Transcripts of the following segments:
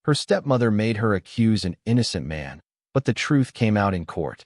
Her stepmother made her accuse an innocent man, but the truth came out in court.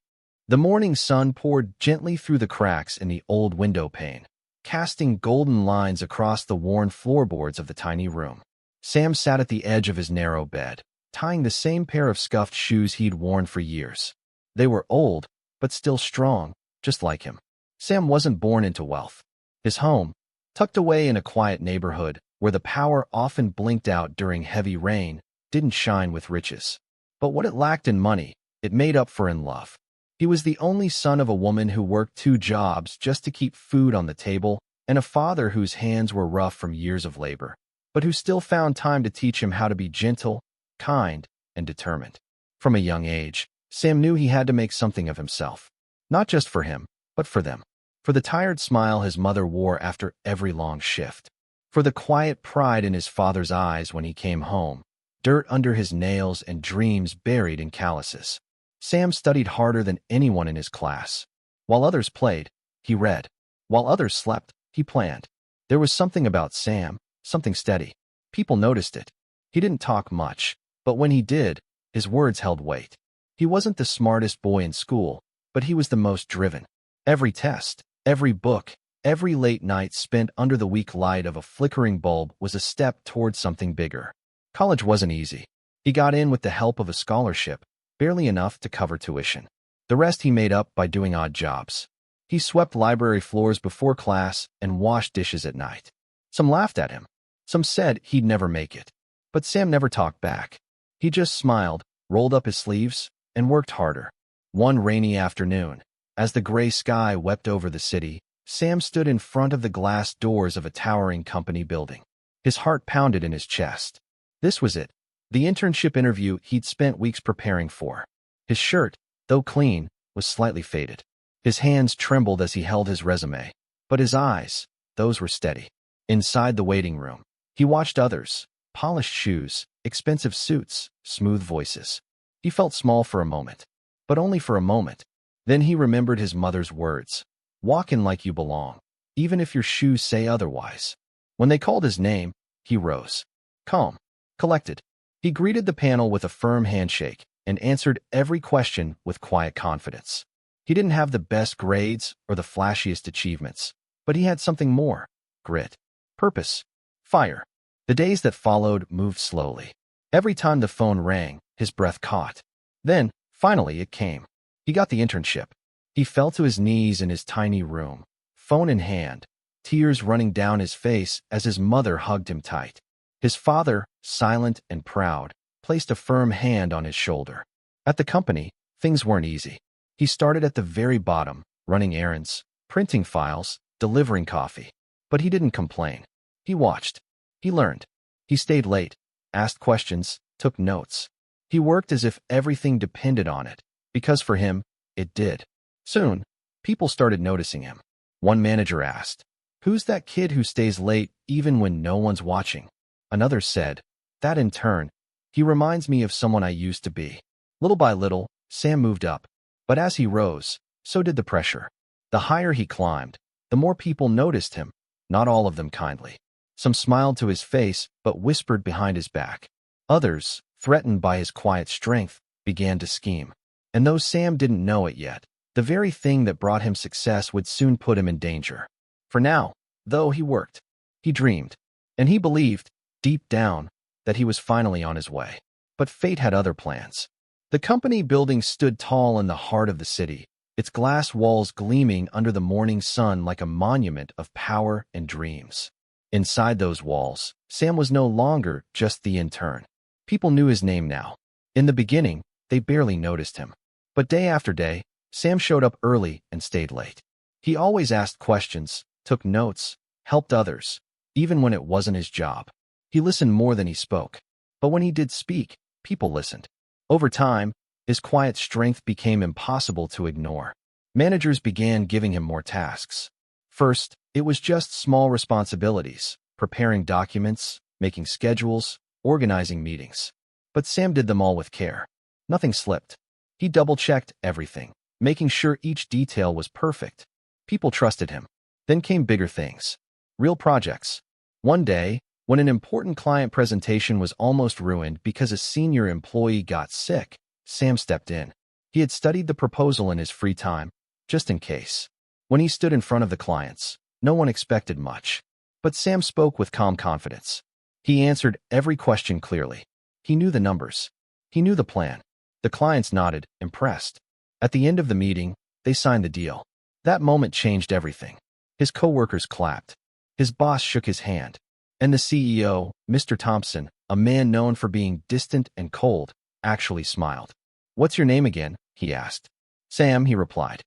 The morning sun poured gently through the cracks in the old window pane, casting golden lines across the worn floorboards of the tiny room. Sam sat at the edge of his narrow bed, tying the same pair of scuffed shoes he'd worn for years. They were old, but still strong, just like him. Sam wasn't born into wealth. His home, tucked away in a quiet neighborhood where the power often blinked out during heavy rain, didn't shine with riches. But what it lacked in money, it made up for in love. He was the only son of a woman who worked 2 jobs just to keep food on the table, and a father whose hands were rough from years of labor, but who still found time to teach him how to be gentle, kind, and determined. From a young age, Sam knew he had to make something of himself. Not just for him, but for them. For the tired smile his mother wore after every long shift. For the quiet pride in his father's eyes when he came home, dirt under his nails and dreams buried in calluses. Sam studied harder than anyone in his class. While others played, he read. While others slept, he planned. There was something about Sam, something steady. People noticed it. He didn't talk much, but when he did, his words held weight. He wasn't the smartest boy in school, but he was the most driven. Every test, every book, every late night spent under the weak light of a flickering bulb was a step toward something bigger. College wasn't easy. He got in with the help of a scholarship, barely enough to cover tuition. The rest he made up by doing odd jobs. He swept library floors before class and washed dishes at night. Some laughed at him. Some said he'd never make it. But Sam never talked back. He just smiled, rolled up his sleeves, and worked harder. One rainy afternoon, as the gray sky wept over the city, Sam stood in front of the glass doors of a towering company building. His heart pounded in his chest. This was it, the internship interview he'd spent weeks preparing for. His shirt, though clean, was slightly faded. His hands trembled as he held his resume, but his eyes, those were steady. Inside the waiting room, he watched others, polished shoes, expensive suits, smooth voices. He felt small for a moment, but only for a moment. Then he remembered his mother's words. Walk in like you belong, even if your shoes say otherwise. When they called his name, he rose. Calm, collected. He greeted the panel with a firm handshake and answered every question with quiet confidence. He didn't have the best grades or the flashiest achievements, but he had something more: grit, purpose, fire. The days that followed moved slowly. Every time the phone rang, his breath caught. Then, finally, it came. He got the internship. He fell to his knees in his tiny room, phone in hand, tears running down his face as his mother hugged him tight. His father, silent and proud, placed a firm hand on his shoulder. At the company, things weren't easy. He started at the very bottom, running errands, printing files, delivering coffee. But he didn't complain. He watched. He learned. He stayed late, asked questions, took notes. He worked as if everything depended on it, because for him, it did. Soon, people started noticing him. One manager asked, "Who's that kid who stays late even when no one's watching?" Another said, "That intern. He reminds me of someone I used to be." Little by little, Sam moved up. But as he rose, so did the pressure. The higher he climbed, the more people noticed him, not all of them kindly. Some smiled to his face but whispered behind his back. Others, threatened by his quiet strength, began to scheme. And though Sam didn't know it yet, the very thing that brought him success would soon put him in danger. For now, though, he worked. He dreamed. And he believed, deep down, that he was finally on his way. But fate had other plans. The company building stood tall in the heart of the city, its glass walls gleaming under the morning sun like a monument of power and dreams. Inside those walls, Sam was no longer just the intern. People knew his name now. In the beginning, they barely noticed him. But day after day, Sam showed up early and stayed late. He always asked questions, took notes, helped others, even when it wasn't his job. He listened more than he spoke. But when he did speak, people listened. Over time, his quiet strength became impossible to ignore. Managers began giving him more tasks. First, it was just small responsibilities, preparing documents, making schedules, organizing meetings. But Sam did them all with care. Nothing slipped. He double-checked everything, making sure each detail was perfect. People trusted him. Then came bigger things. Real projects. One day, When an important client presentation was almost ruined because a senior employee got sick, Sam stepped in. He had studied the proposal in his free time, just in case. When he stood in front of the clients, no one expected much. But Sam spoke with calm confidence. He answered every question clearly. He knew the numbers. He knew the plan. The clients nodded, impressed. At the end of the meeting, they signed the deal. That moment changed everything. His coworkers clapped. His boss shook his hand. And the CEO, Mr. Thompson, a man known for being distant and cold, actually smiled. "What's your name again?" he asked. "Sam," he replied.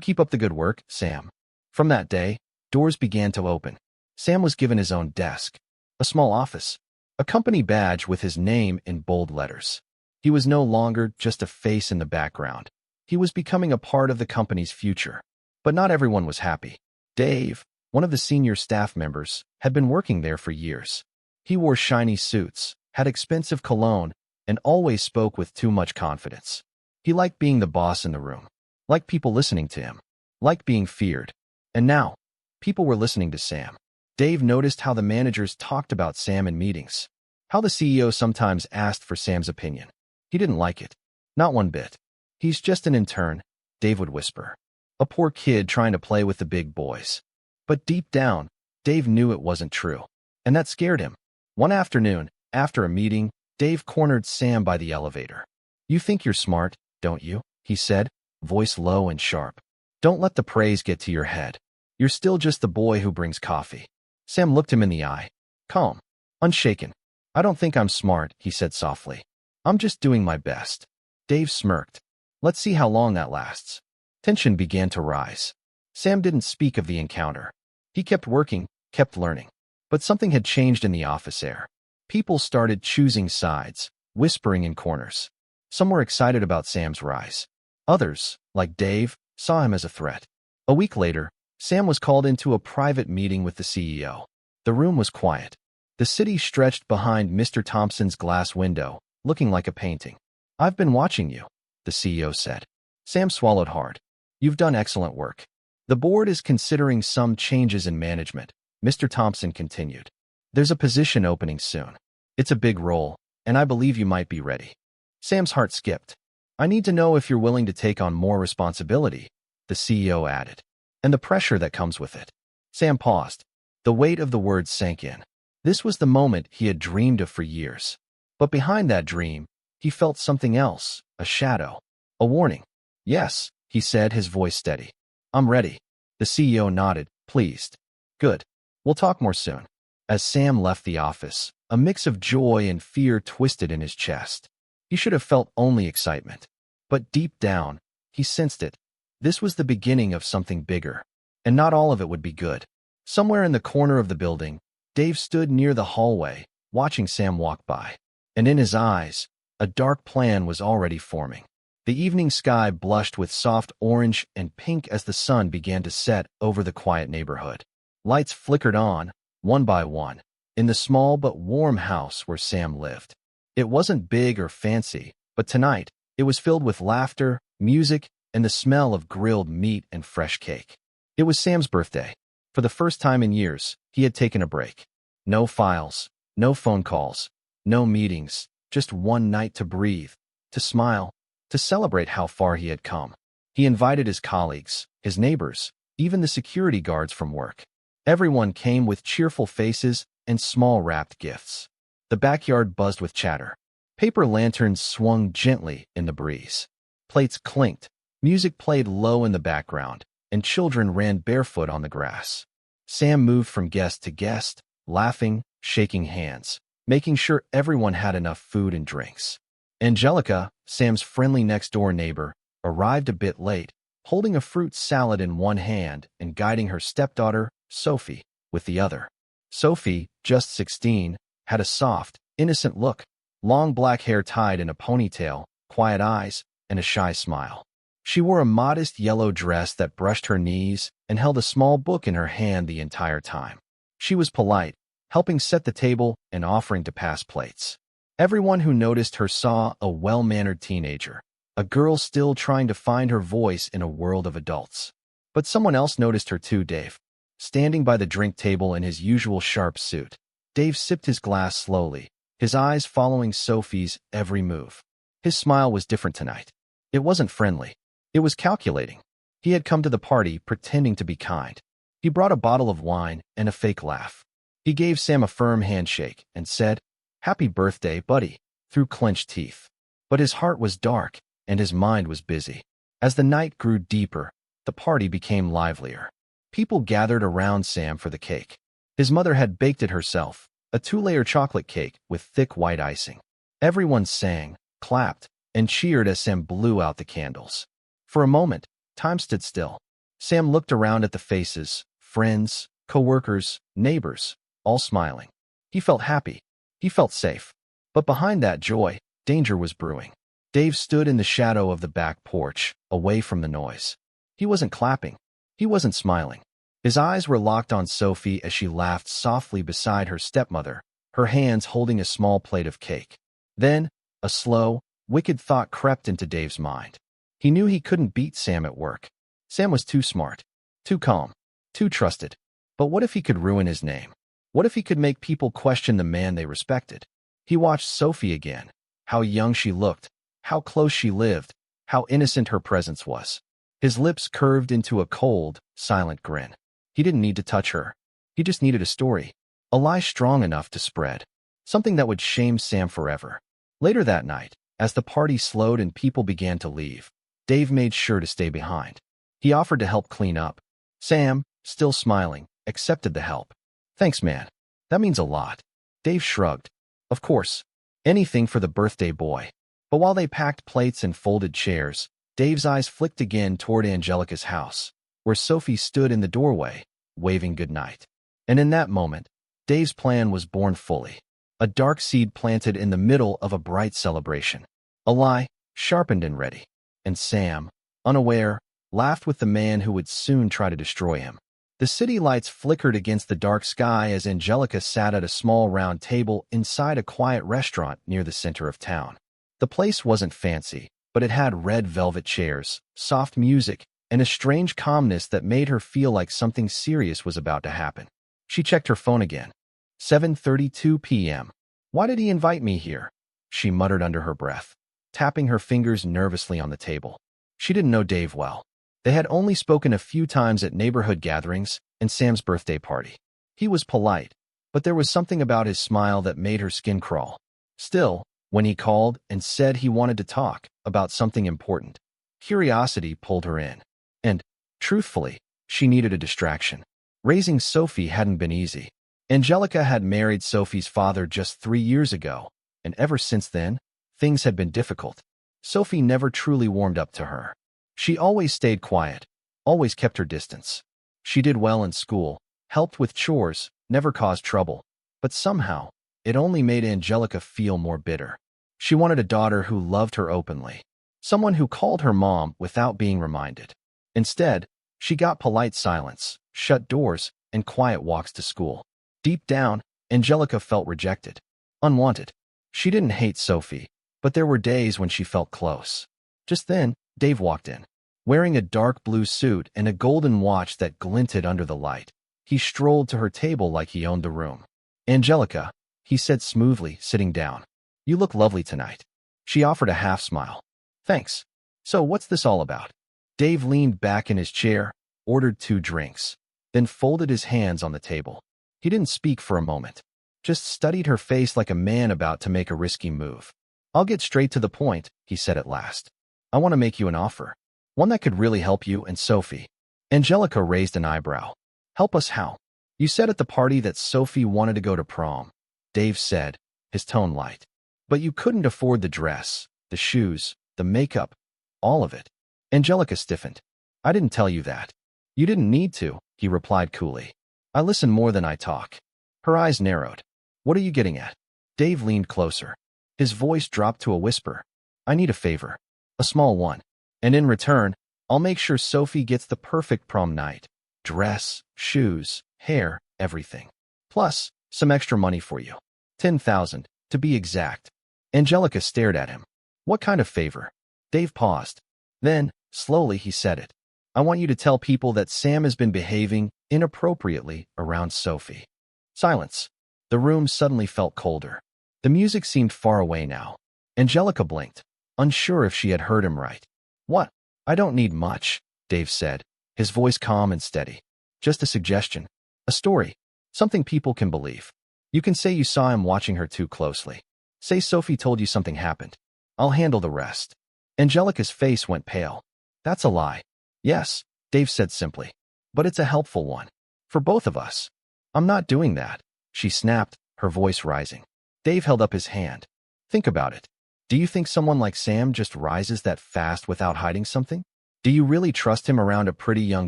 "Keep up the good work, Sam." From that day, doors began to open. Sam was given his own desk, a small office, a company badge with his name in bold letters. He was no longer just a face in the background. He was becoming a part of the company's future. But not everyone was happy. Dave, one of the senior staff members, had been working there for years. He wore shiny suits, had expensive cologne, and always spoke with too much confidence. He liked being the boss in the room, liked people listening to him, liked being feared. And now, people were listening to Sam. Dave noticed how the managers talked about Sam in meetings, how the CEO sometimes asked for Sam's opinion. He didn't like it. Not one bit. "He's just an intern," Dave would whisper. "A poor kid trying to play with the big boys." But deep down, Dave knew it wasn't true. And that scared him. One afternoon, after a meeting, Dave cornered Sam by the elevator. "You think you're smart, don't you?" he said, voice low and sharp. "Don't let the praise get to your head. You're still just the boy who brings coffee." Sam looked him in the eye, calm, unshaken. "I don't think I'm smart," he said softly. "I'm just doing my best." Dave smirked. "Let's see how long that lasts." Tension began to rise. Sam didn't speak of the encounter. He kept working, kept learning. But something had changed in the office air. People started choosing sides, whispering in corners. Some were excited about Sam's rise. Others, like Dave, saw him as a threat. A week later, Sam was called into a private meeting with the CEO. The room was quiet. The city stretched behind Mr. Thompson's glass window, looking like a painting. "I've been watching you," the CEO said. Sam swallowed hard. "You've done excellent work. The board is considering some changes in management," Mr. Thompson continued. "There's a position opening soon. It's a big role, and I believe you might be ready." Sam's heart skipped. "I need to know if you're willing to take on more responsibility," the CEO added, "and the pressure that comes with it." Sam paused. The weight of the words sank in. This was the moment he had dreamed of for years. But behind that dream, he felt something else, a shadow, a warning. "Yes," he said, his voice steady. "I'm ready." The CEO nodded, pleased. "Good. We'll talk more soon." As Sam left the office, a mix of joy and fear twisted in his chest. He should have felt only excitement. But deep down, he sensed it. This was the beginning of something bigger. And not all of it would be good. Somewhere in the corner of the building, Dave stood near the hallway, watching Sam walk by. And in his eyes, a dark plan was already forming. The evening sky blushed with soft orange and pink as the sun began to set over the quiet neighborhood. Lights flickered on, one by one, in the small but warm house where Sam lived. It wasn't big or fancy, but tonight, it was filled with laughter, music, and the smell of grilled meat and fresh cake. It was Sam's birthday. For the first time in years, he had taken a break. No files, no phone calls, no meetings, just one night to breathe, to smile, to celebrate how far he had come. He invited his colleagues, his neighbors, even the security guards from work. Everyone came with cheerful faces and small wrapped gifts. The backyard buzzed with chatter. Paper lanterns swung gently in the breeze. Plates clinked, music played low in the background, and children ran barefoot on the grass. Sam moved from guest to guest, laughing, shaking hands, making sure everyone had enough food and drinks. Angelica, Sam's friendly next-door neighbor, arrived a bit late, holding a fruit salad in one hand and guiding her stepdaughter, Sophie, with the other. Sophie, just 16, had a soft, innocent look, long black hair tied in a ponytail, quiet eyes, and a shy smile. She wore a modest yellow dress that brushed her knees and held a small book in her hand the entire time. She was polite, helping set the table and offering to pass plates. Everyone who noticed her saw a well-mannered teenager, a girl still trying to find her voice in a world of adults. But someone else noticed her too, Dave. Standing by the drink table in his usual sharp suit, Dave sipped his glass slowly, his eyes following Sophie's every move. His smile was different tonight. It wasn't friendly. It was calculating. He had come to the party pretending to be kind. He brought a bottle of wine and a fake laugh. He gave Sam a firm handshake and said, "Happy birthday, buddy," through clenched teeth. But his heart was dark and his mind was busy. As the night grew deeper, the party became livelier. People gathered around Sam for the cake. His mother had baked it herself, a 2-layer chocolate cake with thick white icing. Everyone sang, clapped, and cheered as Sam blew out the candles. For a moment, time stood still. Sam looked around at the faces, friends, co-workers, neighbors, all smiling. He felt happy. He felt safe. But behind that joy, danger was brewing. Dave stood in the shadow of the back porch, away from the noise. He wasn't clapping. He wasn't smiling. His eyes were locked on Sophie as she laughed softly beside her stepmother, her hands holding a small plate of cake. Then, a slow, wicked thought crept into Dave's mind. He knew he couldn't beat Sam at work. Sam was too smart, too calm, too trusted. But what if he could ruin his name? What if he could make people question the man they respected? He watched Sophie again. How young she looked, how close she lived, how innocent her presence was. His lips curved into a cold, silent grin. He didn't need to touch her. He just needed a story. A lie strong enough to spread. Something that would shame Sam forever. Later that night, as the party slowed and people began to leave, Dave made sure to stay behind. He offered to help clean up. Sam, still smiling, accepted the help. "Thanks, man. That means a lot." Dave shrugged. Of course. Anything for the birthday boy. But while they packed plates and folded chairs, Dave's eyes flicked again toward Angelica's house, where Sophie stood in the doorway, waving goodnight. And in that moment, Dave's plan was born fully. A dark seed planted in the middle of a bright celebration. A lie, sharpened and ready. And Sam, unaware, laughed with the man who would soon try to destroy him. The city lights flickered against the dark sky as Angelica sat at a small round table inside a quiet restaurant near the center of town. The place wasn't fancy, but it had red velvet chairs, soft music, and a strange calmness that made her feel like something serious was about to happen. She checked her phone again. 7:32 p.m. "Why did he invite me here?" she muttered under her breath, tapping her fingers nervously on the table. She didn't know Dave well. They had only spoken a few times at neighborhood gatherings and Sam's birthday party. He was polite, but there was something about his smile that made her skin crawl. Still, when he called and said he wanted to talk about something important, curiosity pulled her in. And, truthfully, she needed a distraction. Raising Sophie hadn't been easy. Angelica had married Sophie's father just 3 years ago, and ever since then, things had been difficult. Sophie never truly warmed up to her. She always stayed quiet, always kept her distance. She did well in school, helped with chores, never caused trouble. But somehow, it only made Angelica feel more bitter. She wanted a daughter who loved her openly, someone who called her mom without being reminded. Instead, she got polite silence, shut doors, and quiet walks to school. Deep down, Angelica felt rejected, unwanted. She didn't hate Sophie, but there were days when she felt close. Just then, Dave walked in, wearing a dark blue suit and a golden watch that glinted under the light. He strolled to her table like he owned the room. "Angelica," he said smoothly, sitting down. "You look lovely tonight." She offered a half smile. "Thanks. So what's this all about?" Dave leaned back in his chair, ordered 2 drinks, then folded his hands on the table. He didn't speak for a moment, just studied her face like a man about to make a risky move. "I'll get straight to the point," he said at last. "I want to make you an offer. One that could really help you and Sophie." Angelica raised an eyebrow. "Help us how?" "You said at the party that Sophie wanted to go to prom," Dave said, his tone light. "But you couldn't afford the dress, the shoes, the makeup, all of it." Angelica stiffened. "I didn't tell you that." "You didn't need to," he replied coolly. "I listen more than I talk." Her eyes narrowed. "What are you getting at?" Dave leaned closer. His voice dropped to a whisper. "I need a favor. A small one. And in return, I'll make sure Sophie gets the perfect prom night. Dress, shoes, hair, everything. Plus, some extra money for you. 10,000, to be exact." Angelica stared at him. "What kind of favor?" Dave paused. Then, slowly he said it. "I want you to tell people that Sam has been behaving inappropriately around Sophie." Silence. The room suddenly felt colder. The music seemed far away now. Angelica blinked, unsure if she had heard him right. What? I don't need much, Dave said, his voice calm and steady. Just a suggestion. A story. Something people can believe. You can say you saw him watching her too closely. Say Sophie told you something happened. I'll handle the rest. Angelica's face went pale. That's a lie. Yes, Dave said simply. But it's a helpful one. For both of us. I'm not doing that, she snapped, her voice rising. Dave held up his hand. Think about it. Do you think someone like Sam just rises that fast without hiding something? Do you really trust him around a pretty young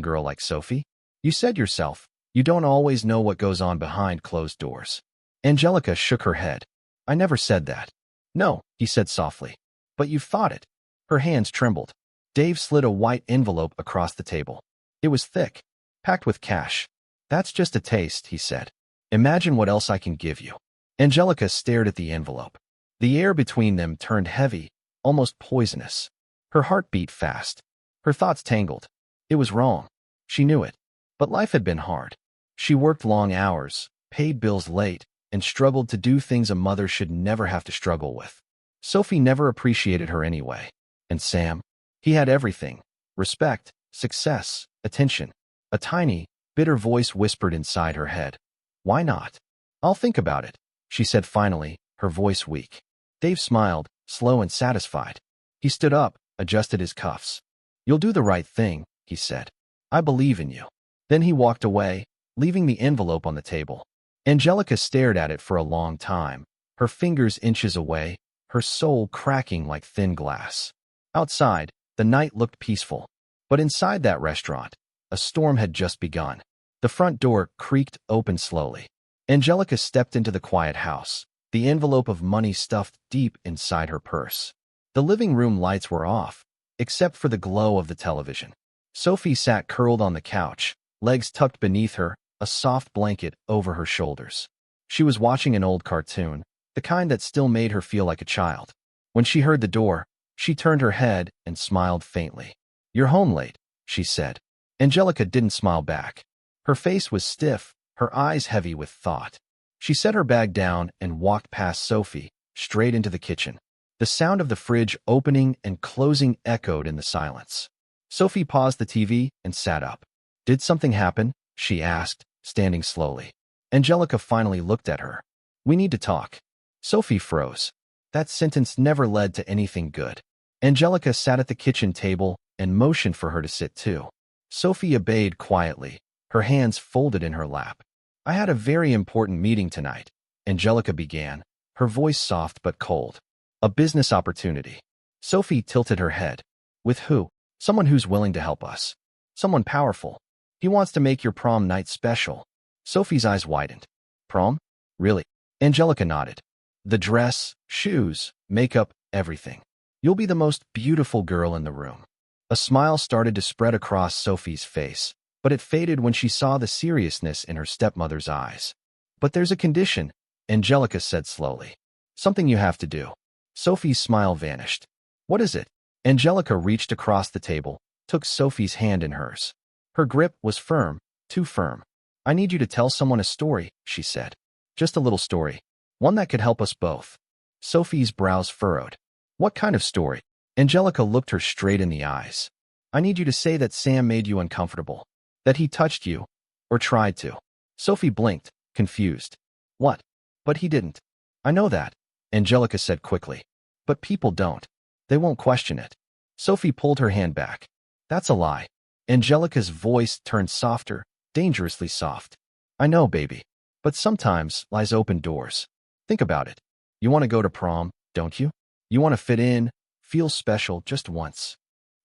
girl like Sophie? You said yourself, you don't always know what goes on behind closed doors. Angelica shook her head. I never said that. No, he said softly. But you thought it. Her hands trembled. Dave slid a white envelope across the table. It was thick, packed with cash. That's just a taste, he said. Imagine what else I can give you. Angelica stared at the envelope. The air between them turned heavy, almost poisonous. Her heart beat fast. Her thoughts tangled. It was wrong. She knew it. But life had been hard. She worked long hours, paid bills late, and struggled to do things a mother should never have to struggle with. Sophie never appreciated her anyway. And Sam? He had everything. Respect, success, attention. A tiny, bitter voice whispered inside her head. Why not? I'll think about it, she said finally, her voice weak. Dave smiled, slow and satisfied. He stood up, adjusted his cuffs. You'll do the right thing, he said. I believe in you. Then he walked away, leaving the envelope on the table. Angelica stared at it for a long time, her fingers inches away, her soul cracking like thin glass. Outside, the night looked peaceful. But inside that restaurant, a storm had just begun. The front door creaked open slowly. Angelica stepped into the quiet house, the envelope of money stuffed deep inside her purse. The living room lights were off, except for the glow of the television. Sophie sat curled on the couch, legs tucked beneath her, a soft blanket over her shoulders. She was watching an old cartoon, the kind that still made her feel like a child. When she heard the door, she turned her head and smiled faintly. You're home late, she said. Angelica didn't smile back. Her face was stiff, her eyes heavy with thought. She set her bag down and walked past Sophie, straight into the kitchen. The sound of the fridge opening and closing echoed in the silence. Sophie paused the TV and sat up. Did something happen? She asked, standing slowly. Angelica finally looked at her. We need to talk. Sophie froze. That sentence never led to anything good. Angelica sat at the kitchen table and motioned for her to sit too. Sophie obeyed quietly, her hands folded in her lap. I had a very important meeting tonight, Angelica began, her voice soft but cold. A business opportunity. Sophie tilted her head. With who? Someone who's willing to help us. Someone powerful. He wants to make your prom night special. Sophie's eyes widened. Prom? Really? Angelica nodded. The dress, shoes, makeup, everything. You'll be the most beautiful girl in the room. A smile started to spread across Sophie's face, but it faded when she saw the seriousness in her stepmother's eyes. But there's a condition, Angelica said slowly. Something you have to do. Sophie's smile vanished. What is it? Angelica reached across the table, took Sophie's hand in hers. Her grip was firm, too firm. I need you to tell someone a story, she said. Just a little story. One that could help us both. Sophie's brows furrowed. What kind of story? Angelica looked her straight in the eyes. I need you to say that Sam made you uncomfortable. That he touched you. Or tried to. Sophie blinked, confused. What? But he didn't. I know that, Angelica said quickly. But people don't. They won't question it. Sophie pulled her hand back. That's a lie. Angelica's voice turned softer, dangerously soft. I know, baby. But sometimes lies open doors. Think about it. You want to go to prom, don't you? You want to fit in, feel special just once.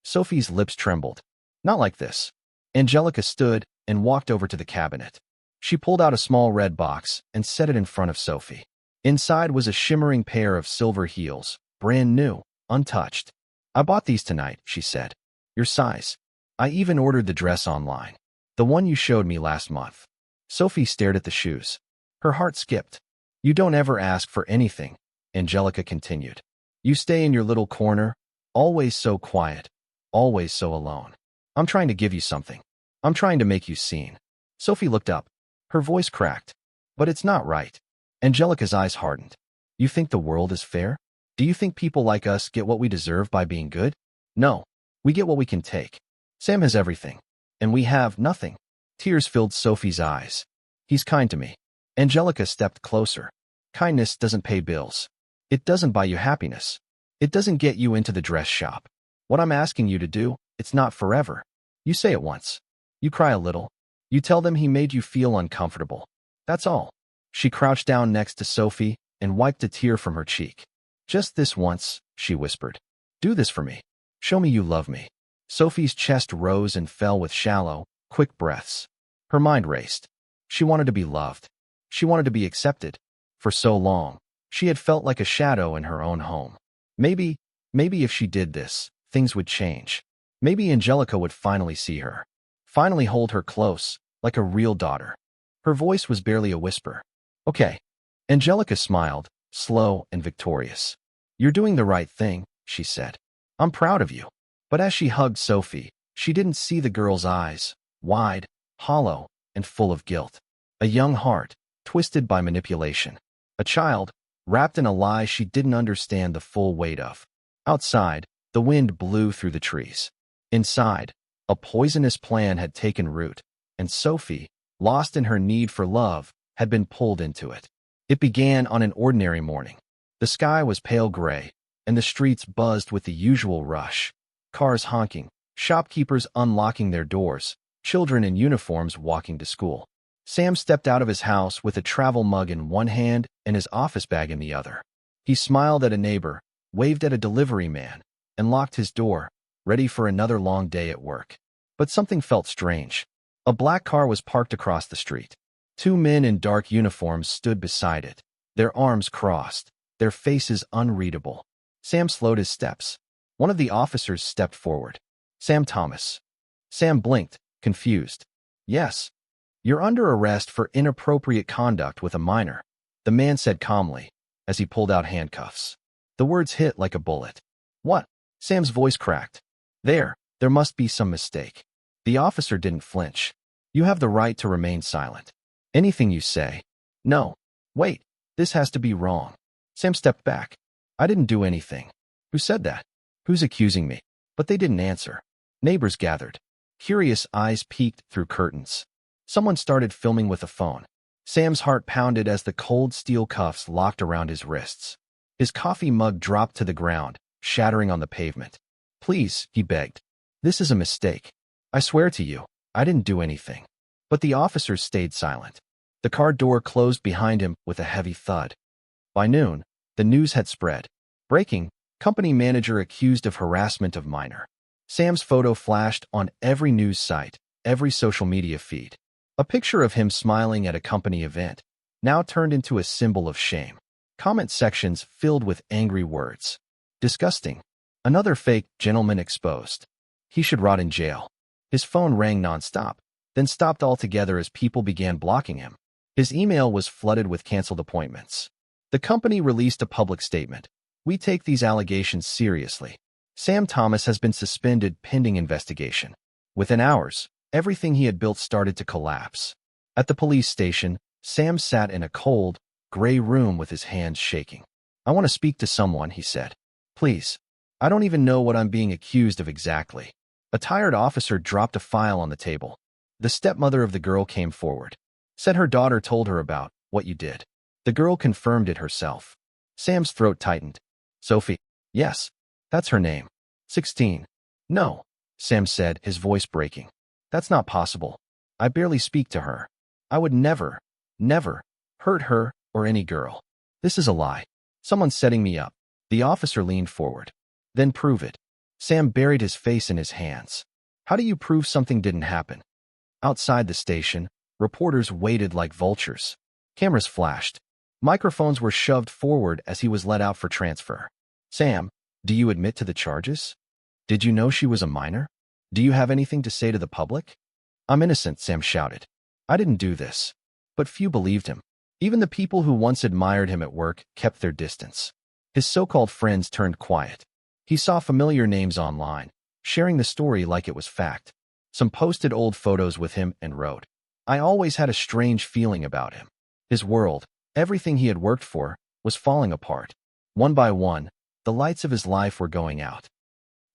Sophie's lips trembled. Not like this. Angelica stood and walked over to the cabinet. She pulled out a small red box and set it in front of Sophie. Inside was a shimmering pair of silver heels, brand new, untouched. I bought these tonight, she said. Your size. I even ordered the dress online. The one you showed me last month. Sophie stared at the shoes. Her heart skipped. You don't ever ask for anything, Angelica continued. You stay in your little corner, always so quiet, always so alone. I'm trying to give you something. I'm trying to make you seen. Sophie looked up. Her voice cracked. But it's not right. Angelica's eyes hardened. You think the world is fair? Do you think people like us get what we deserve by being good? No. We get what we can take. Sam has everything. And we have nothing. Tears filled Sophie's eyes. He's kind to me. Angelica stepped closer. Kindness doesn't pay bills. It doesn't buy you happiness. It doesn't get you into the dress shop. What I'm asking you to do, it's not forever. You say it once. You cry a little. You tell them he made you feel uncomfortable. That's all. She crouched down next to Sophie and wiped a tear from her cheek. Just this once, she whispered. Do this for me. Show me you love me. Sophie's chest rose and fell with shallow, quick breaths. Her mind raced. She wanted to be loved. She wanted to be accepted. For so long, she had felt like a shadow in her own home. Maybe if she did this, things would change. Maybe Angelica would finally see her. Finally hold her close, like a real daughter. Her voice was barely a whisper. Okay. Angelica smiled, slow and victorious. You're doing the right thing, she said. I'm proud of you. But as she hugged Sophie, she didn't see the girl's eyes, wide, hollow, and full of guilt. A young heart, twisted by manipulation. A child, wrapped in a lie she didn't understand the full weight of. Outside, the wind blew through the trees. Inside, a poisonous plan had taken root, and Sophie, lost in her need for love, had been pulled into it. It began on an ordinary morning. The sky was pale gray, and the streets buzzed with the usual rush. Cars honking, shopkeepers unlocking their doors, children in uniforms walking to school. Sam stepped out of his house with a travel mug in one hand and his office bag in the other. He smiled at a neighbor, waved at a delivery man, and locked his door, ready for another long day at work. But something felt strange. A black car was parked across the street. Two men in dark uniforms stood beside it, their arms crossed, their faces unreadable. Sam slowed his steps. One of the officers stepped forward. Sam Thomas. Sam blinked, confused. Yes. You're under arrest for inappropriate conduct with a minor, the man said calmly, as he pulled out handcuffs. The words hit like a bullet. What? Sam's voice cracked. There must be some mistake. The officer didn't flinch. You have the right to remain silent. Anything you say. No. Wait, this has to be wrong. Sam stepped back. I didn't do anything. Who said that? Who's accusing me? But they didn't answer. Neighbors gathered. Curious eyes peeked through curtains. Someone started filming with a phone. Sam's heart pounded as the cold steel cuffs locked around his wrists. His coffee mug dropped to the ground, shattering on the pavement. Please, he begged. This is a mistake. I swear to you, I didn't do anything. But the officers stayed silent. The car door closed behind him with a heavy thud. By noon, the news had spread. Breaking, company manager accused of harassment of minor. Sam's photo flashed on every news site, every social media feed. A picture of him smiling at a company event, now turned into a symbol of shame. Comment sections filled with angry words. Disgusting. Another fake gentleman exposed. He should rot in jail. His phone rang nonstop, then stopped altogether as people began blocking him. His email was flooded with canceled appointments. The company released a public statement. We take these allegations seriously. Sam Thomas has been suspended pending investigation. Within hours, everything he had built started to collapse. At the police station, Sam sat in a cold, gray room with his hands shaking. I want to speak to someone, he said. Please. I don't even know what I'm being accused of exactly. A tired officer dropped a file on the table. The stepmother of the girl came forward. Said her daughter told her about what you did. The girl confirmed it herself. Sam's throat tightened. Sophie. Yes. That's her name. 16. No. Sam said, his voice breaking. That's not possible. I barely speak to her. I would never hurt her or any girl. This is a lie. Someone's setting me up. The officer leaned forward. Then prove it. Sam buried his face in his hands. How do you prove something didn't happen? Outside the station, reporters waited like vultures. Cameras flashed. Microphones were shoved forward as he was let out for transfer. Sam, do you admit to the charges? Did you know she was a minor? Do you have anything to say to the public? I'm innocent, Sam shouted. I didn't do this. But few believed him. Even the people who once admired him at work kept their distance. His so-called friends turned quiet. He saw familiar names online, sharing the story like it was fact. Some posted old photos with him and wrote, I always had a strange feeling about him. His world, Everything he had worked for was falling apart. One by one, the lights of his life were going out.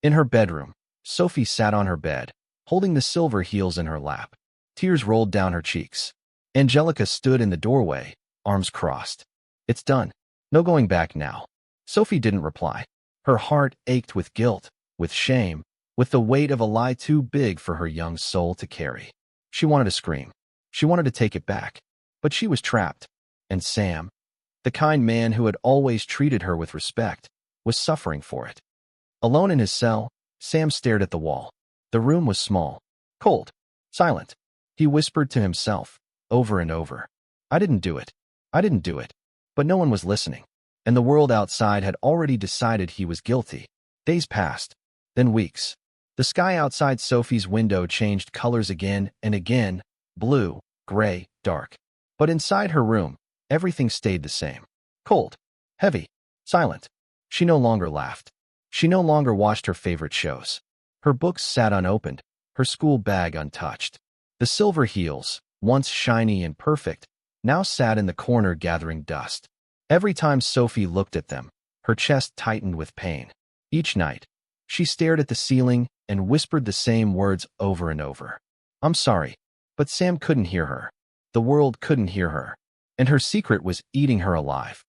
In her bedroom, Sophie sat on her bed, holding the silver heels in her lap. Tears rolled down her cheeks. Angelica stood in the doorway, arms crossed. It's done. No going back now. Sophie didn't reply. Her heart ached with guilt, with shame, with the weight of a lie too big for her young soul to carry. She wanted to scream. She wanted to take it back. But she was trapped. And Sam, the kind man who had always treated her with respect, was suffering for it. Alone in his cell, Sam stared at the wall. The room was small, cold, silent. He whispered to himself, over and over, I didn't do it. I didn't do it. But no one was listening. And the world outside had already decided he was guilty. Days passed, then weeks. The sky outside Sophie's window changed colors again and again, blue, gray, dark. But inside her room, everything stayed the same. Cold, heavy, silent. She no longer laughed. She no longer watched her favorite shows. Her books sat unopened, her school bag untouched. The silver heels, once shiny and perfect, now sat in the corner gathering dust. Every time Sophie looked at them, her chest tightened with pain. Each night, she stared at the ceiling and whispered the same words over and over. I'm sorry. But Sam couldn't hear her. The world couldn't hear her. And her secret was eating her alive.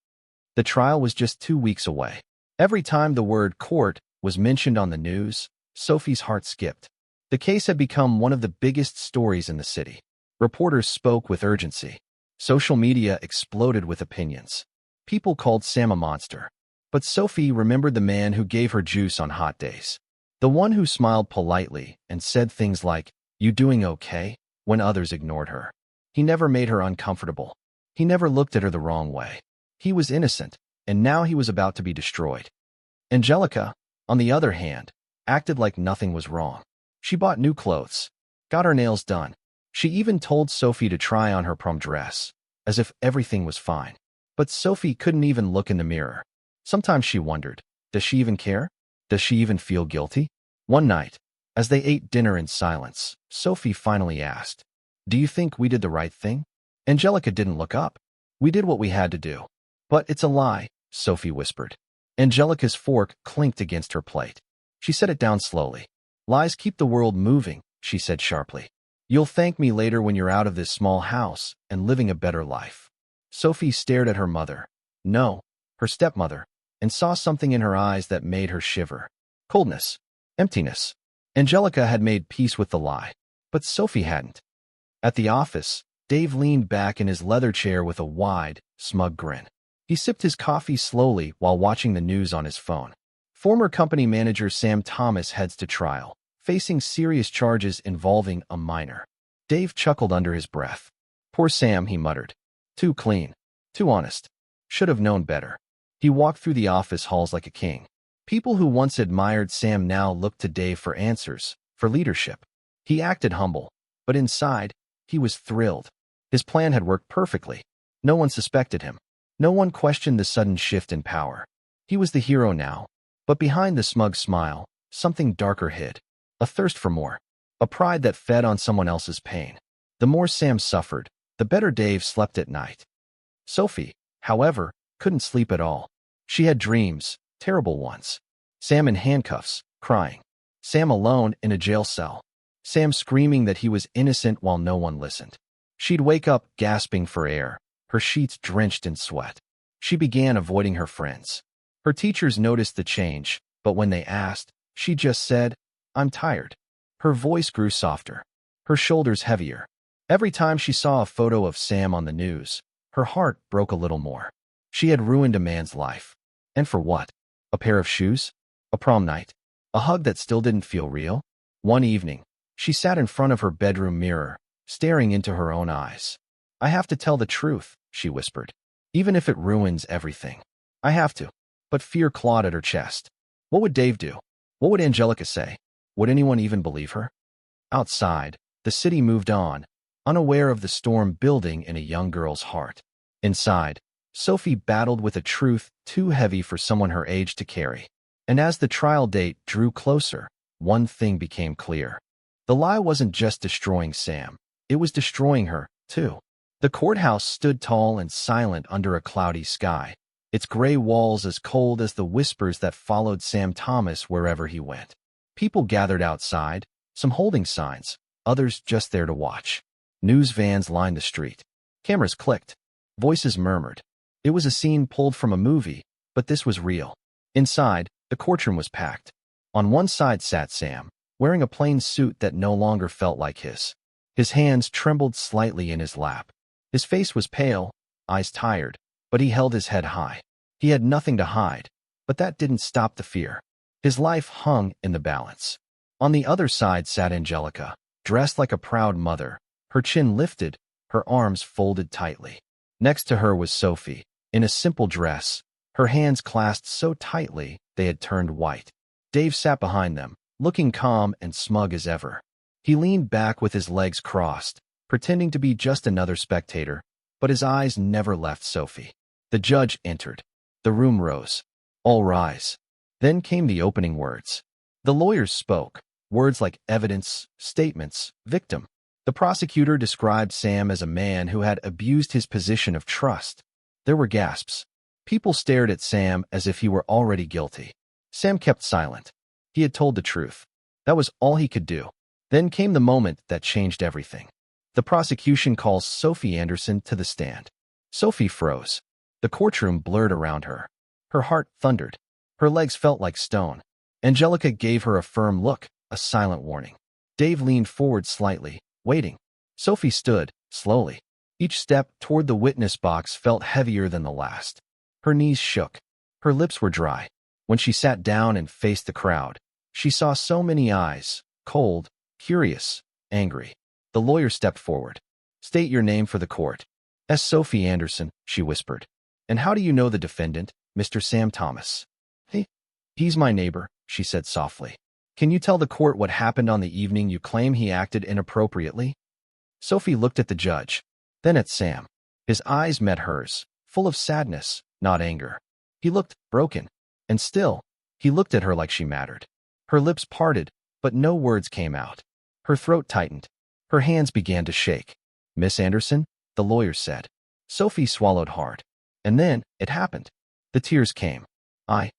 The trial was just 2 weeks away. Every time the word court was mentioned on the news, Sophie's heart skipped. The case had become one of the biggest stories in the city. Reporters spoke with urgency. Social media exploded with opinions. People called Sam a monster. But Sophie remembered the man who gave her juice on hot days. The one who smiled politely and said things like, "You doing okay?" when others ignored her. He never made her uncomfortable. He never looked at her the wrong way. He was innocent, and now he was about to be destroyed. Angelica, on the other hand, acted like nothing was wrong. She bought new clothes, got her nails done. She even told Sophie to try on her prom dress, as if everything was fine. But Sophie couldn't even look in the mirror. Sometimes she wondered, does she even care? Does she even feel guilty? One night, as they ate dinner in silence, Sophie finally asked, "Do you think we did the right thing?" Angelica didn't look up. "We did what we had to do." "But it's a lie," Sophie whispered. Angelica's fork clinked against her plate. She set it down slowly. "Lies keep the world moving," she said sharply. "You'll thank me later when you're out of this small house and living a better life." Sophie stared at her mother. No, her stepmother, and saw something in her eyes that made her shiver. Coldness. Emptiness. Angelica had made peace with the lie, but Sophie hadn't. At the office, Dave leaned back in his leather chair with a wide, smug grin. He sipped his coffee slowly while watching the news on his phone. Former company manager Sam Thomas heads to trial, facing serious charges involving a minor. Dave chuckled under his breath. "Poor Sam," he muttered. "Too clean. Too honest. Should have known better." He walked through the office halls like a king. People who once admired Sam now looked to Dave for answers, for leadership. He acted humble, but inside, he was thrilled. His plan had worked perfectly. No one suspected him. No one questioned the sudden shift in power. He was the hero now. But behind the smug smile, something darker hid. A thirst for more. A pride that fed on someone else's pain. The more Sam suffered, the better Dave slept at night. Sophie, however, couldn't sleep at all. She had dreams, terrible ones. Sam in handcuffs, crying. Sam alone in a jail cell. Sam screaming that he was innocent while no one listened. She'd wake up gasping for air, her sheets drenched in sweat. She began avoiding her friends. Her teachers noticed the change, but when they asked, she just said, "I'm tired." Her voice grew softer, her shoulders heavier. Every time she saw a photo of Sam on the news, her heart broke a little more. She had ruined a man's life. And for what? A pair of shoes? A prom night? A hug that still didn't feel real? One evening, she sat in front of her bedroom mirror, staring into her own eyes. "I have to tell the truth," she whispered. "Even if it ruins everything. I have to." But fear clawed at her chest. What would Dave do? What would Angelica say? Would anyone even believe her? Outside, the city moved on, unaware of the storm building in a young girl's heart. Inside, Sophie battled with a truth too heavy for someone her age to carry. And as the trial date drew closer, one thing became clear. The lie wasn't just destroying Sam. It was destroying her, too. The courthouse stood tall and silent under a cloudy sky, its gray walls as cold as the whispers that followed Sam Thomas wherever he went. People gathered outside, some holding signs, others just there to watch. News vans lined the street. Cameras clicked. Voices murmured. It was a scene pulled from a movie, but this was real. Inside, the courtroom was packed. On one side sat Sam, wearing a plain suit that no longer felt like his. His hands trembled slightly in his lap. His face was pale, eyes tired, but he held his head high. He had nothing to hide, but that didn't stop the fear. His life hung in the balance. On the other side sat Angelica, dressed like a proud mother, her chin lifted, her arms folded tightly. Next to her was Sophie, in a simple dress, her hands clasped so tightly they had turned white. Dave sat behind them, looking calm and smug as ever. He leaned back with his legs crossed, pretending to be just another spectator, but his eyes never left Sophie. The judge entered. The room rose. All rise. Then came the opening words. The lawyers spoke, words like evidence, statements, victim. The prosecutor described Sam as a man who had abused his position of trust. There were gasps. People stared at Sam as if he were already guilty. Sam kept silent. He had told the truth. That was all he could do. Then came the moment that changed everything. The prosecution calls Sophie Anderson to the stand. Sophie froze. The courtroom blurred around her. Her heart thundered. Her legs felt like stone. Angelica gave her a firm look, a silent warning. Dave leaned forward slightly, waiting. Sophie stood, slowly. Each step toward the witness box felt heavier than the last. Her knees shook. Her lips were dry. When she sat down and faced the crowd, she saw so many eyes, cold, curious, angry. The lawyer stepped forward. State your name for the court. S. Sophie Anderson, she whispered. And how do you know the defendant, Mr. Sam Thomas? He's my neighbor, she said softly. Can you tell the court what happened on the evening you claim he acted inappropriately? Sophie looked at the judge, then at Sam. His eyes met hers, full of sadness, not anger. He looked broken, and still, he looked at her like she mattered. Her lips parted, but no words came out. Her throat tightened. Her hands began to shake. Miss Anderson, the lawyer said. Sophie swallowed hard. And then, it happened. The tears came. I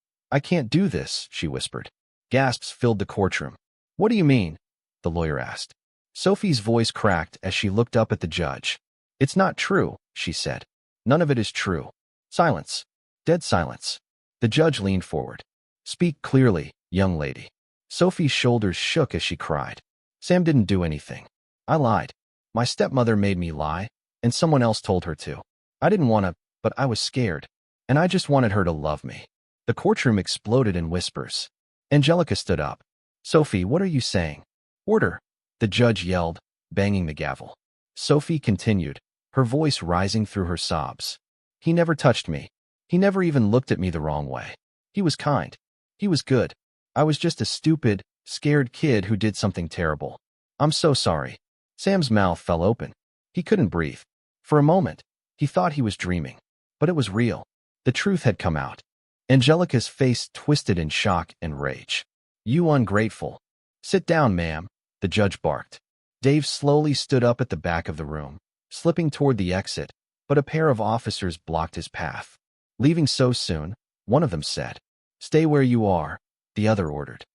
can't do this, she whispered. Gasps filled the courtroom. What do you mean? The lawyer asked. Sophie's voice cracked as she looked up at the judge. It's not true, she said. None of it is true. Silence. Dead silence. The judge leaned forward. Speak clearly, young lady. Sophie's shoulders shook as she cried. Sam didn't do anything. I lied. My stepmother made me lie, and someone else told her to. I didn't want to, but I was scared, and I just wanted her to love me. The courtroom exploded in whispers. Angelica stood up. Sophie, what are you saying? Order, the judge yelled, banging the gavel. Sophie continued, her voice rising through her sobs. He never touched me. He never even looked at me the wrong way. He was kind. He was good. I was just a stupid, scared kid who did something terrible. I'm so sorry. Sam's mouth fell open. He couldn't breathe. For a moment, he thought he was dreaming. But it was real. The truth had come out. Angelica's face twisted in shock and rage. You ungrateful. Sit down, ma'am, the judge barked. Dave slowly stood up at the back of the room, slipping toward the exit, but a pair of officers blocked his path. Leaving so soon, one of them said. Stay where you are, the other ordered.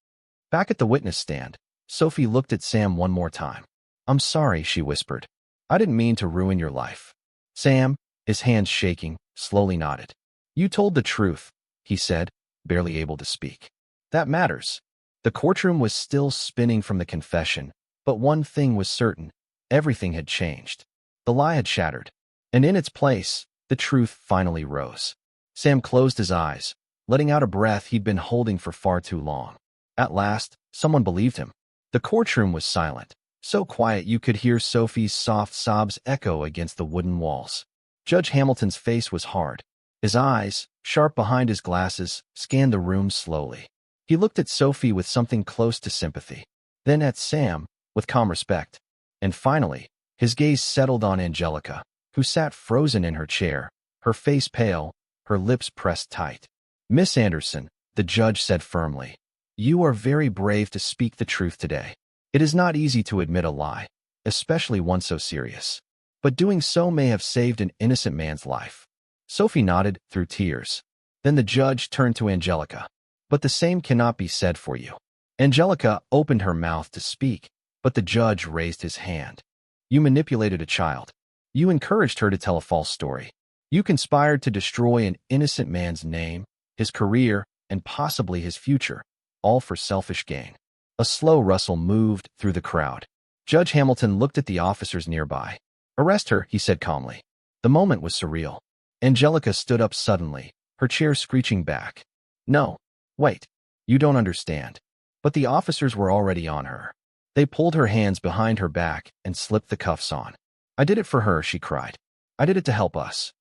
Back at the witness stand, Sophie looked at Sam one more time. I'm sorry, she whispered. I didn't mean to ruin your life. Sam, his hands shaking, slowly nodded. You told the truth, he said, barely able to speak. That matters. The courtroom was still spinning from the confession, but one thing was certain. Everything had changed. The lie had shattered. And in its place, the truth finally rose. Sam closed his eyes, letting out a breath he'd been holding for far too long. At last, someone believed him. The courtroom was silent, so quiet you could hear Sophie's soft sobs echo against the wooden walls. Judge Hamilton's face was hard. His eyes, sharp behind his glasses, scanned the room slowly. He looked at Sophie with something close to sympathy, then at Sam, with calm respect. And finally, his gaze settled on Angelica, who sat frozen in her chair, her face pale, her lips pressed tight. Miss Anderson, the judge said firmly, you are very brave to speak the truth today. It is not easy to admit a lie, especially one so serious. but doing so may have saved an innocent man's life. Sophie nodded through tears. Then the judge turned to Angelica. But the same cannot be said for you. Angelica opened her mouth to speak, but the judge raised his hand. You manipulated a child. You encouraged her to tell a false story. You conspired to destroy an innocent man's name, his career, and possibly his future, all for selfish gain. A slow rustle moved through the crowd. Judge Hamilton looked at the officers nearby. Arrest her, he said calmly. The moment was surreal. Angelica stood up suddenly, her chair screeching back. No, wait, you don't understand. But the officers were already on her. They pulled her hands behind her back and slipped the cuffs on. I did it for her, she cried. I did it to help us.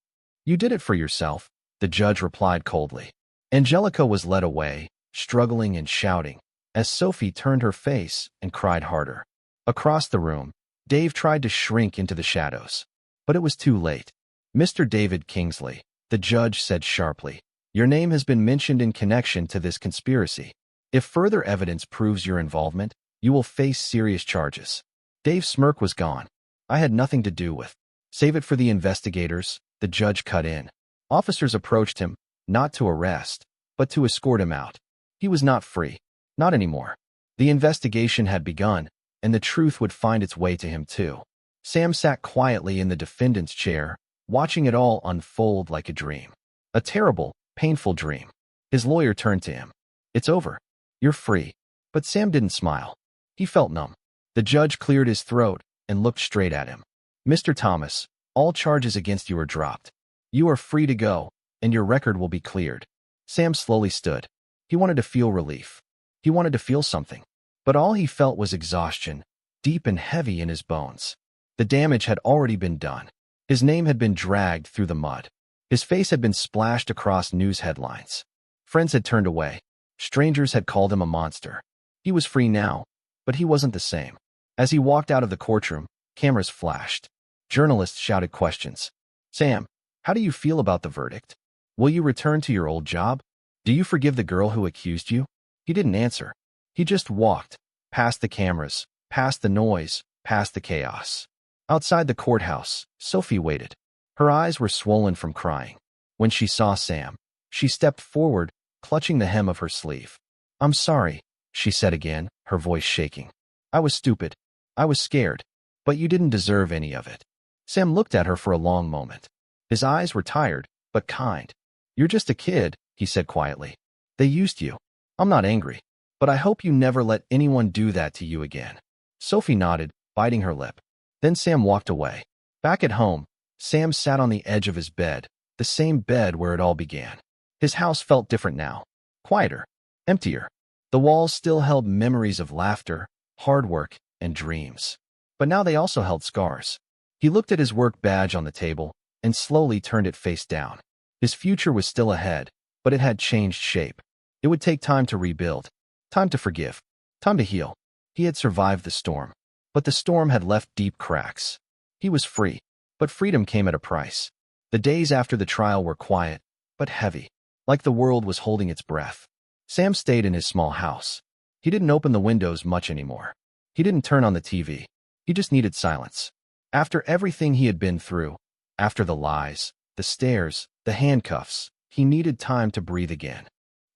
You did it for yourself, the judge replied coldly. Angelica was led away, struggling and shouting, as Sophie turned her face and cried harder. Across the room, Dave tried to shrink into the shadows. But it was too late. Mr. David Kingsley, the judge said sharply, your name has been mentioned in connection to this conspiracy. If further evidence proves your involvement, you will face serious charges. Dave's smirk was gone. I had nothing to do with. Save it for the investigators, the judge cut in. Officers approached him, not to arrest, but to escort him out. He was not free. Not anymore. The investigation had begun, and the truth would find its way to him too. Sam sat quietly in the defendant's chair, watching it all unfold like a dream. A terrible, painful dream. His lawyer turned to him. It's over. You're free. But Sam didn't smile. He felt numb. The judge cleared his throat and looked straight at him. Mr. Thomas, all charges against you are dropped. You are free to go, and your record will be cleared. Sam slowly stood. He wanted to feel relief. He wanted to feel something. But all he felt was exhaustion, deep and heavy in his bones. The damage had already been done. His name had been dragged through the mud. His face had been splashed across news headlines. Friends had turned away. Strangers had called him a monster. He was free now, but he wasn't the same. As he walked out of the courtroom, cameras flashed. Journalists shouted questions. Sam, how do you feel about the verdict? Will you return to your old job? Do you forgive the girl who accused you? He didn't answer. He just walked, past the cameras, past the noise, past the chaos. Outside the courthouse, Sophie waited. Her eyes were swollen from crying. When she saw Sam, she stepped forward, clutching the hem of her sleeve. I'm sorry, she said again, her voice shaking. I was stupid. I was scared. But you didn't deserve any of it. Sam looked at her for a long moment. His eyes were tired, but kind. You're just a kid, he said quietly. They used you. I'm not angry. But I hope you never let anyone do that to you again. Sophie nodded, biting her lip. Then Sam walked away. Back at home, Sam sat on the edge of his bed, the same bed where it all began. His house felt different now. Quieter. Emptier. The walls still held memories of laughter, hard work, and dreams. But now they also held scars. He looked at his work badge on the table and slowly turned it face down. His future was still ahead, but it had changed shape. It would take time to rebuild. Time to forgive. Time to heal. He had survived the storm. But the storm had left deep cracks. He was free, but freedom came at a price. The days after the trial were quiet, but heavy, like the world was holding its breath. Sam stayed in his small house. He didn't open the windows much anymore. He didn't turn on the TV. He just needed silence. After everything he had been through, after the lies, the stares, the handcuffs, he needed time to breathe again.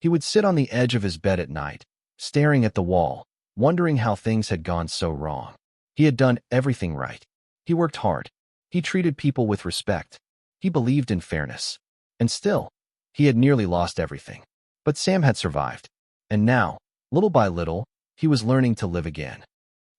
He would sit on the edge of his bed at night, staring at the wall, wondering how things had gone so wrong. He had done everything right. He worked hard. He treated people with respect. He believed in fairness. And still, he had nearly lost everything. But Sam had survived. And now, little by little, he was learning to live again.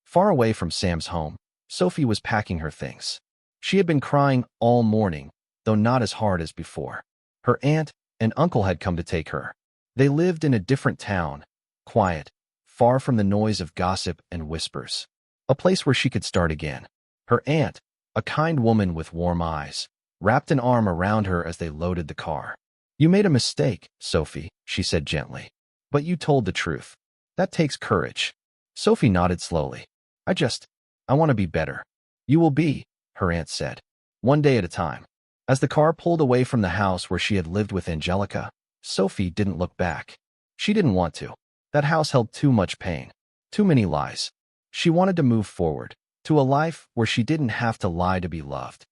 Far away from Sam's home, Sophie was packing her things. She had been crying all morning, though not as hard as before. Her aunt and uncle had come to take her. They lived in a different town, quiet, far from the noise of gossip and whispers. A place where she could start again. Her aunt, a kind woman with warm eyes, wrapped an arm around her as they loaded the car. You made a mistake, Sophie, she said gently. But you told the truth. That takes courage. Sophie nodded slowly. I want to be better. You will be, her aunt said. One day at a time. As the car pulled away from the house where she had lived with Angelica, Sophie didn't look back. She didn't want to. That house held too much pain. Too many lies. She wanted to move forward. to a life where she didn't have to lie to be loved.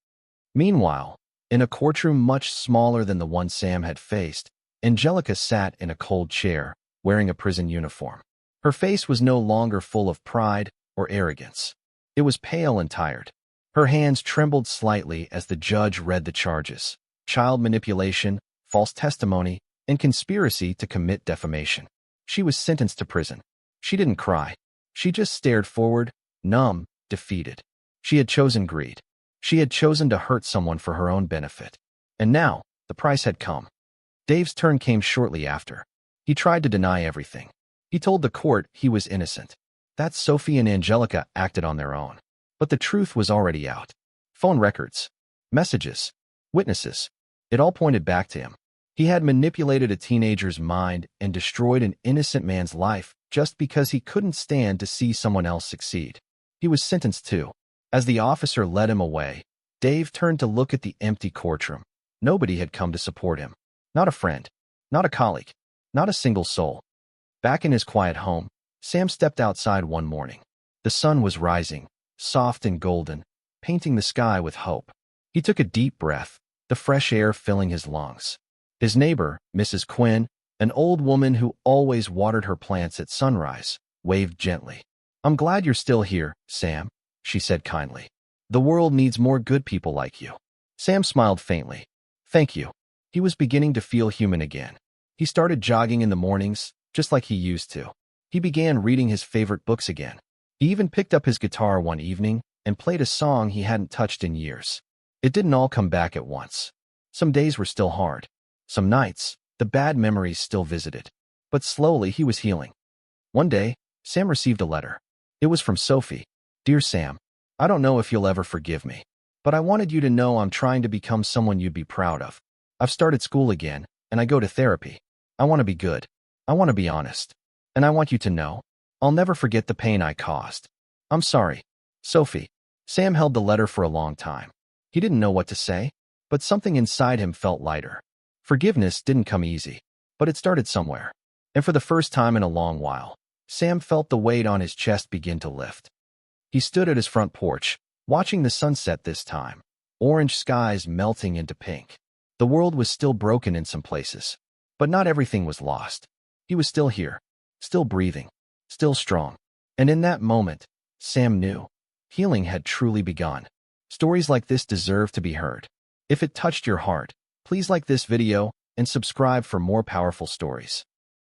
Meanwhile, in a courtroom much smaller than the one Sam had faced, Angelica sat in a cold chair, wearing a prison uniform. Her face was no longer full of pride or arrogance. It was pale and tired. Her hands trembled slightly as the judge read the charges: child manipulation, false testimony, and conspiracy to commit defamation. She was sentenced to prison. She didn't cry. She just stared forward, numb, defeated. She had chosen greed. She had chosen to hurt someone for her own benefit. And now, the price had come. Dave's turn came shortly after. He tried to deny everything. He told the court he was innocent, that Sophie and Angelica acted on their own. But the truth was already out. Phone records, messages, witnesses. It all pointed back to him. He had manipulated a teenager's mind and destroyed an innocent man's life just because he couldn't stand to see someone else succeed. He was sentenced too. As the officer led him away, Dave turned to look at the empty courtroom. Nobody had come to support him. Not a friend, not a colleague, not a single soul. Back in his quiet home, Sam stepped outside one morning. The sun was rising, soft and golden, painting the sky with hope. He took a deep breath, the fresh air filling his lungs. His neighbor, Mrs. Quinn, an old woman who always watered her plants at sunrise, waved gently. "I'm glad you're still here, Sam," she said kindly. "The world needs more good people like you." Sam smiled faintly. "Thank you." He was beginning to feel human again. He started jogging in the mornings, just like he used to. He began reading his favorite books again. He even picked up his guitar one evening and played a song he hadn't touched in years. It didn't all come back at once. Some days were still hard. Some nights, the bad memories still visited. But slowly he was healing. One day, Sam received a letter. It was from Sophie. "Dear Sam, I don't know if you'll ever forgive me, but I wanted you to know I'm trying to become someone you'd be proud of. I've started school again, and I go to therapy. I want to be good. I want to be honest. And I want you to know, I'll never forget the pain I caused. I'm sorry. Sophie." Sam held the letter for a long time. He didn't know what to say, but something inside him felt lighter. Forgiveness didn't come easy, but it started somewhere. And for the first time in a long while, Sam felt the weight on his chest begin to lift. He stood at his front porch, watching the sunset this time, orange skies melting into pink. The world was still broken in some places, but not everything was lost. He was still here, still breathing, still strong. And in that moment, Sam knew healing had truly begun. Stories like this deserve to be heard. If it touched your heart, please like this video and subscribe for more powerful stories.